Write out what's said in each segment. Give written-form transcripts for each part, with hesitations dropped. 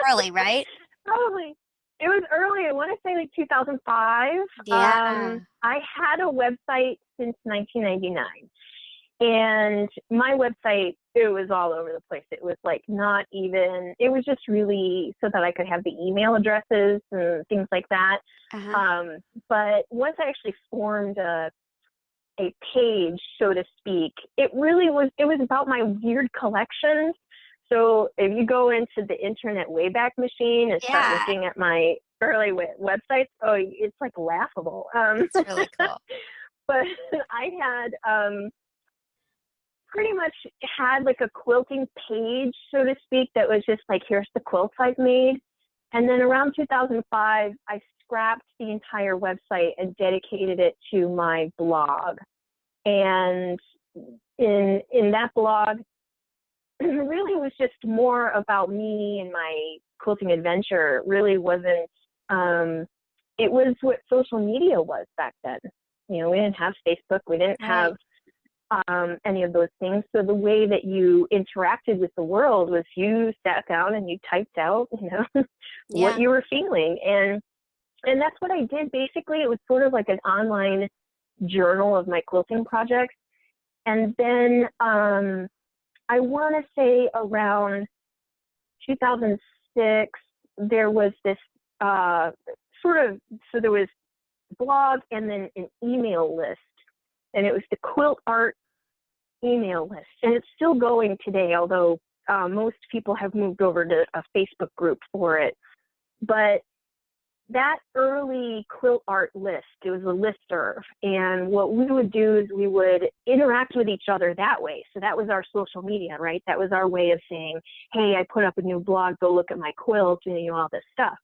early, right? Probably. It was early. I want to say like 2005. Yeah. I had a website since 1999. And my website, it was all over the place. It was like not even, it was just really so that I could have the email addresses and things like that. Uh-huh. But once I actually formed a page, so to speak, it was about my weird collections. So if you go into the Internet Wayback Machine and start Yeah. looking at my early websites, oh, it's like laughable. That's really cool. But I had pretty much had like a quilting page, so to speak, that was just like, here's the quilts I've made. And then around 2005, I scrapped the entire website and dedicated it to my blog. And in that blog, it really was just more about me and my quilting adventure. It really wasn't, it was what social media was back then. You know, we didn't have Facebook, we didn't have any of those things. So the way that you interacted with the world was you sat down and you typed out, you know, what Yeah. you were feeling. And that's what I did. Basically, it was sort of like an online journal of my quilting projects. And then I want to say around 2006, there was this so there was blog and then an email list. And it was the Quilt Art email list. And it's still going today, although most people have moved over to a Facebook group for it. But that early quilt art list, it was a listserv. And what we would do is we would interact with each other that way. So that was our social media, right? That was our way of saying, hey, I put up a new blog, go look at my quilt, and you know, all this stuff.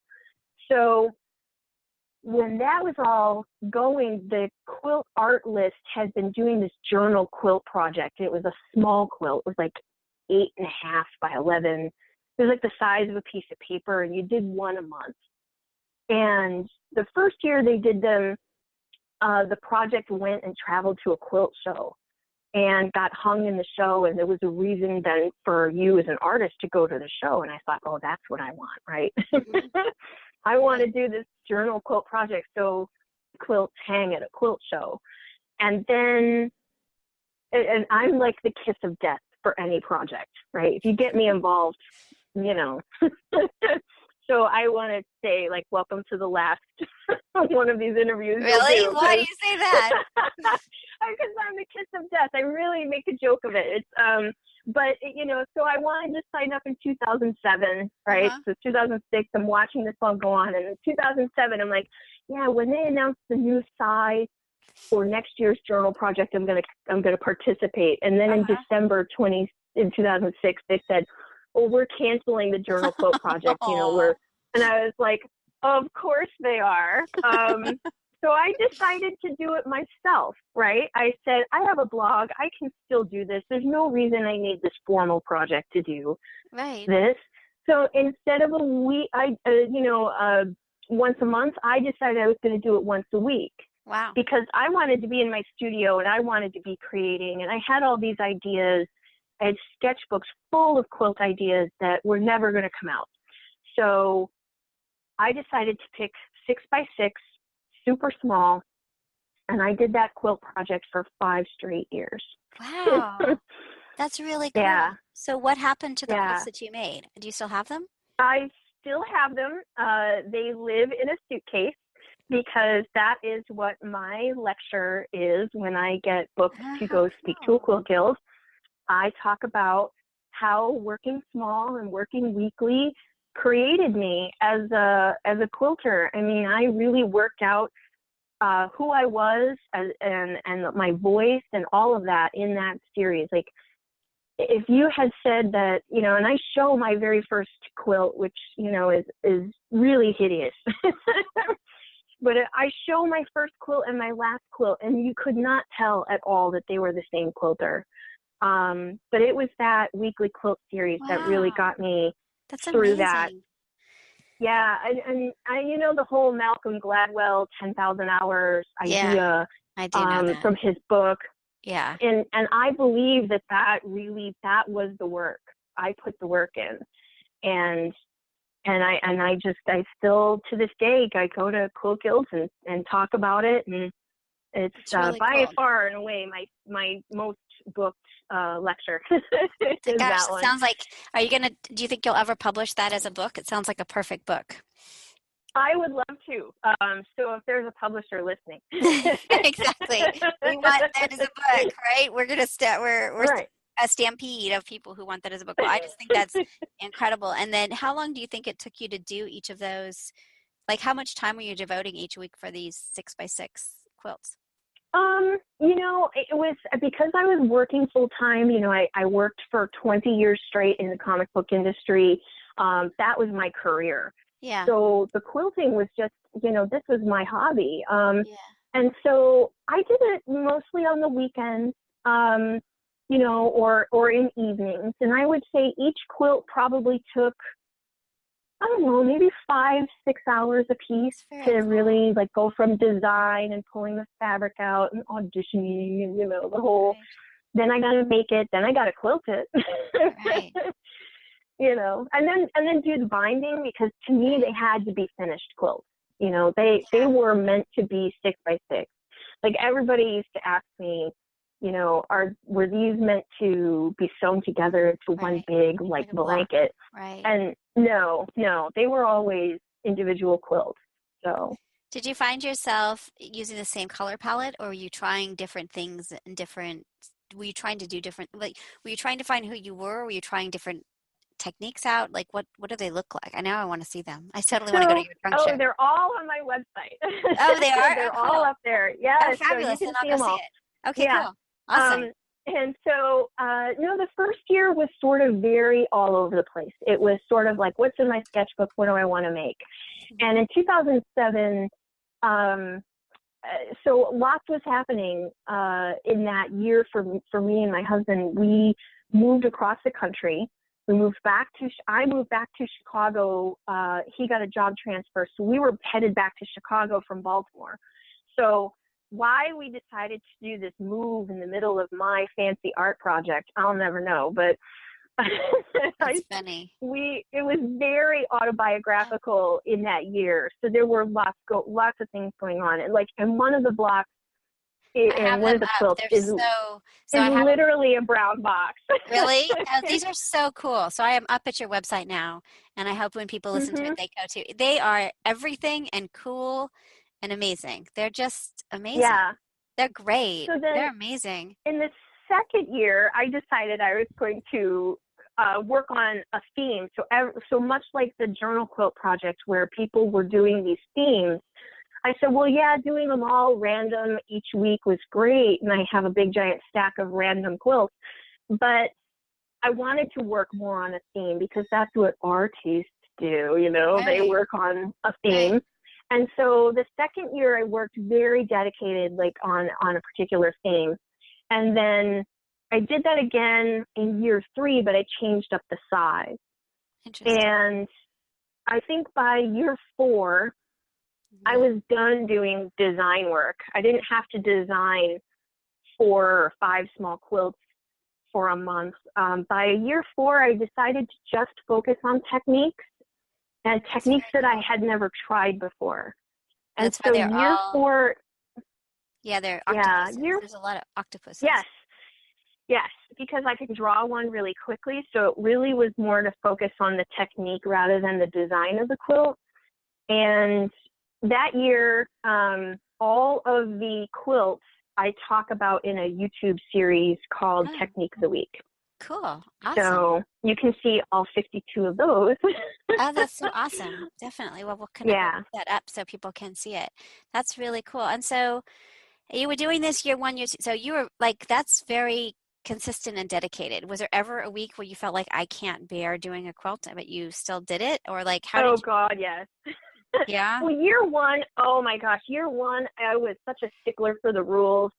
So when that was all going, the quilt art list had been doing this journal quilt project. It was a small quilt. It was like 8.5 by 11. It was like the size of a piece of paper, and you did one a month. And the first year they did them, the project went and traveled to a quilt show and got hung in the show. And there was a reason then for you as an artist to go to the show. And I thought, oh, that's what I want, right? I want to do this journal quilt project so quilts hang at a quilt show. And then, and I'm like the kiss of death for any project, right? If you get me involved, you know. So I want to say, like, welcome to the last one of these interviews. Really? Why do you say that? Because I'm the kiss of death. I really make a joke of it. It's but you know, so I wanted to sign up in 2007, right? Uh-huh. So 2006, I'm watching this all go on, and in 2007, I'm like, yeah, when they announce the new size for next year's journal project, I'm gonna participate. And then in December 2006, they said, oh, we're canceling the journal quote project. You know, and I was like, of course they are. So I decided to do it myself, right? I said, I have a blog. I can still do this. There's no reason I need this formal project to do this. So instead of a week, once a month, I decided I was going to do it once a week. Wow. Because I wanted to be in my studio and I wanted to be creating. And I had all these ideas. I had sketchbooks full of quilt ideas that were never going to come out. So I decided to pick 6x6, super small, and I did that quilt project for 5 straight years. Wow. That's really cool. Yeah. So what happened to the quilts that you made? Do you still have them? I still have them. They live in a suitcase because that is what my lecture is when I get booked to go speak to a quilt guild. I talk about how working small and working weekly created me as a quilter. I mean, I really worked out who I was and my voice and all of that in that series. Like, if you had said that, you know, and I show my very first quilt, which, you know, is really hideous. But I show my first quilt and my last quilt, and you could not tell at all that they were the same quilter. But it was that weekly quilt series that really got me through that. Yeah, and you know, the whole Malcolm Gladwell 10,000 hours idea I do know that. from his book. Yeah. And I believe that was the work. I put the work in. And I still to this day I go to quilt guilds and talk about it, and it's really by cool. far and away my most booked lecture is Gosh, that it one. sounds like, do you think you'll ever publish that as a book? It sounds like a perfect book. I would love to. So if there's a publisher listening. Exactly. We want that as a book, right? We're gonna we're Right. a stampede of people who want that as a book. Well, I just think that's incredible. And then how long do you think it took you to do each of those? Like how much time were you devoting each week for these 6x6 quilts? It was because I was working full time. I worked for 20 years straight in the comic book industry. That was my career. Yeah. So the quilting was just, this was my hobby. Yeah. And so I did it mostly on the weekends, or in evenings. And I would say each quilt probably took, I don't know, maybe 5-6 hours a piece to really like go from design and pulling the fabric out and auditioning and, the whole, then I got to make it, then I got to quilt it. Right. And then do the binding, because to me they had to be finished quilts. They were meant to be 6x6. Like everybody used to ask me, were these meant to be sewn together into one big like blanket? Right. And no, they were always individual quilts. So did you find yourself using the same color palette, or were you trying different things and were you trying to do different, like, were you trying to find who you were? Were you trying different techniques out? Like what do they look like? I know I want to see them. I totally want to go to your trunk show. They're all on my website. Oh, they are? They're all up there. Yeah. Oh, fabulous. So you Then can see I'll them go see all. it. Okay, cool. Awesome. And so, the first year was sort of very all over the place. It was sort of like, what's in my sketchbook? What do I want to make? And in 2007, so lots was happening in that year for me and my husband. We moved across the country. I moved back to Chicago. He got a job transfer, so we were headed back to Chicago from Baltimore. So why we decided to do this move in the middle of my fancy art project, I'll never know. But that's funny. It was very autobiographical in that year. So there were lots of things going on, and one of the blocks. And one of the quilts is literally a brown box. Really? These are so cool. So I am up at your website now, and I hope when people listen to it, they go to. They are everything and cool and amazing. They're just amazing. Yeah. They're great. So they're amazing. In the second year, I decided I was going to work on a theme. So much like the journal quilt project where people were doing these themes, I said, well, yeah, doing them all random each week was great, and I have a big giant stack of random quilts, but I wanted to work more on a theme, because that's what artists do, They work on a theme. Right. And so the second year I worked very dedicated, like on a particular theme. And then I did that again in year 3, but I changed up the size. Interesting. And I think by year 4, I was done doing design work. I didn't have to design 4 or 5 small quilts for a month. By year 4, I decided to just focus on techniques that I had never tried before. And that's so why they're year 4. Yeah, they're octopuses. There's a lot of octopuses. Yes, because I could draw one really quickly. So it really was more to focus on the technique rather than the design of the quilt. And that year, all of the quilts I talk about in a YouTube series called Technique of the Week. Cool. Awesome. So you can see all 52 of those. Oh, that's so awesome. Definitely. Well, we'll connect that up so people can see it. That's really cool. And so you were doing this year 1, year 2. So you were like, that's very consistent and dedicated. Was there ever a week where you felt like I can't bear doing a quilt, but you still did it? Or like, how did you... God, yes. Yeah. Well, year 1, oh my gosh, year 1, I was such a stickler for the rules.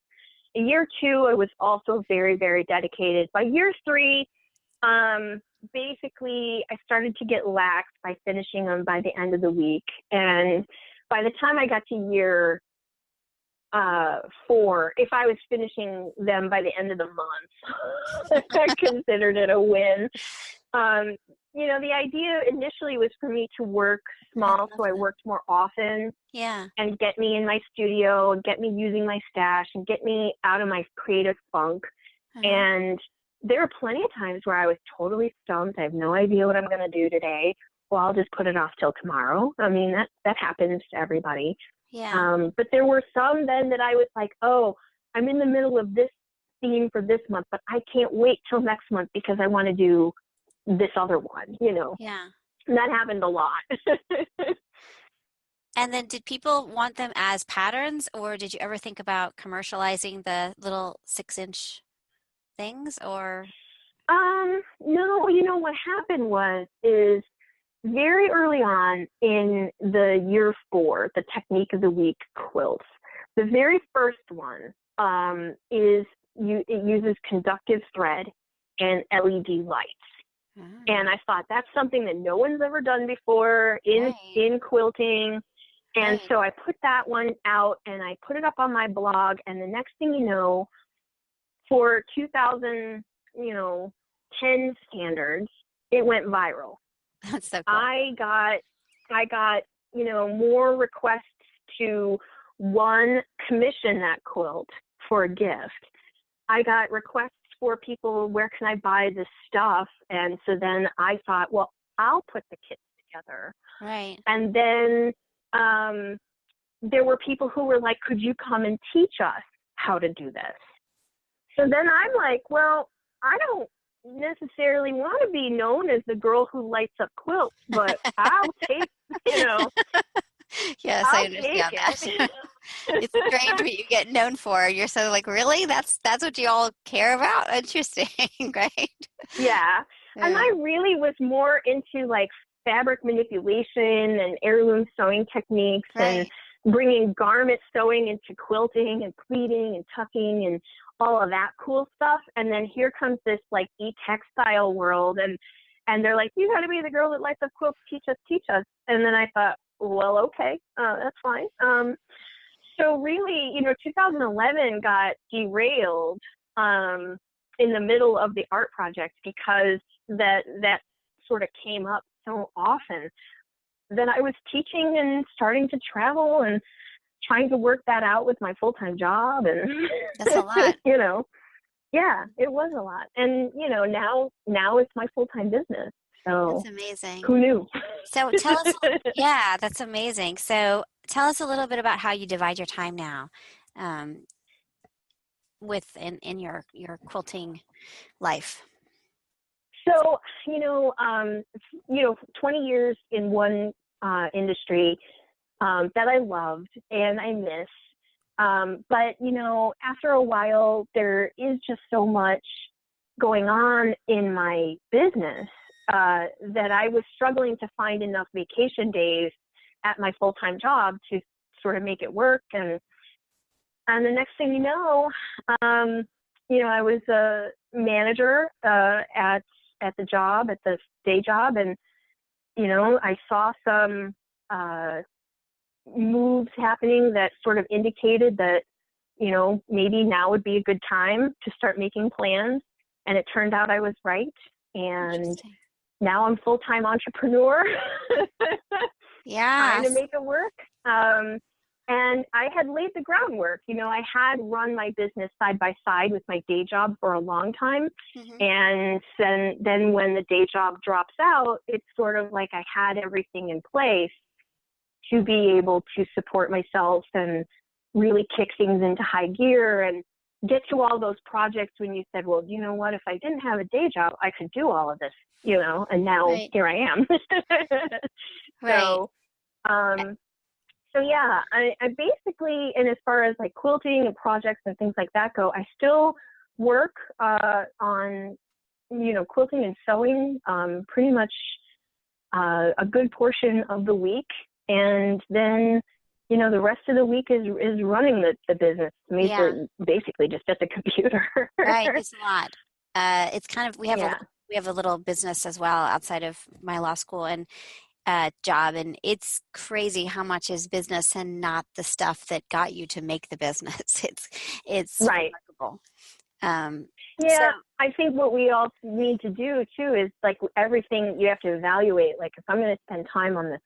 Year 2, I was also very, very dedicated. By year 3, basically, I started to get lax by finishing them by the end of the week. And by the time I got to year 4, if I was finishing them by the end of the month, I considered it a win. the idea initially was for me to work small, so I worked more often. Yeah. And get me in my studio, and get me using my stash, and get me out of my creative funk. And there were plenty of times where I was totally stumped. I have no idea what I'm going to do today. Well, I'll just put it off till tomorrow. I mean, that happens to everybody. Yeah. But there were some then that I was like, oh, I'm in the middle of this theme for this month, but I can't wait till next month because I want to do this other one, Yeah. And that happened a lot. And then did people want them as patterns, or did you ever think about commercializing the little 6-inch things, or? No, what happened is very early on in the year 4, the Technique of the Week quilts, the very first one it uses conductive thread and LED lights. And I thought that's something that no one's ever done before in quilting. And so I put that one out and I put it up on my blog. And the next thing you know, for 2010 standards, it went viral. That's so cool. I got, more requests to, one, commission that quilt for a gift. I got requests for people, where can I buy this stuff? And so then I thought, well, I'll put the kits together. Right. And then there were people who were like, could you come and teach us how to do this? So then I'm like, well, I don't necessarily want to be known as the girl who lights up quilts, but I'll take, Yes, I understand that. It's strange what you get known for. You're so like, really? That's what you all care about? Interesting, right? Yeah. And I really was more into like fabric manipulation and heirloom sewing techniques and bringing garment sewing into quilting and pleating and tucking and all of that cool stuff. And then here comes this like e-textile world, and they're like, you got to be the girl that lights up quilts, teach us. And then I thought, well, okay, that's fine. So really, 2011 got derailed in the middle of the art project because that sort of came up so often. Then I was teaching and starting to travel and trying to work that out with my full-time job, and that's a lot. Yeah, it was a lot. And now it's my full-time business. So that's amazing. Who knew? So tell us, yeah, that's amazing. So tell us a little bit about how you divide your time now, in your quilting life. So 20 years in one industry that I loved and I miss. But after a while, there is just so much going on in my business that I was struggling to find enough vacation days at my full-time job to sort of make it work. And the next thing you know, I was a manager at the job, at the day job, and I saw some moves happening that sort of indicated that maybe now would be a good time to start making plans. And it turned out I was right. And now I'm full-time entrepreneur. Yeah. Trying to make it work. And I had laid the groundwork. I had run my business side by side with my day job for a long time. Mm-hmm. And then when the day job drops out, it's sort of like I had everything in place to be able to support myself and really kick things into high gear and get to all those projects when you said, well, you know what, if I didn't have a day job, I could do all of this, and now here I am. So yeah, I basically, and as far as like quilting and projects and things like that go, I still work on, quilting and sewing pretty much a good portion of the week. And then, the rest of the week is running the business. To me, it's basically just at the computer. Right, it's a lot. It's kind of, we have a little business as well outside of my law school and job, and it's crazy how much is business and not the stuff that got you to make the business. It's right. remarkable. So, Yeah, I think what we all need to do too is like everything you have to evaluate. Like if I'm going to spend time on this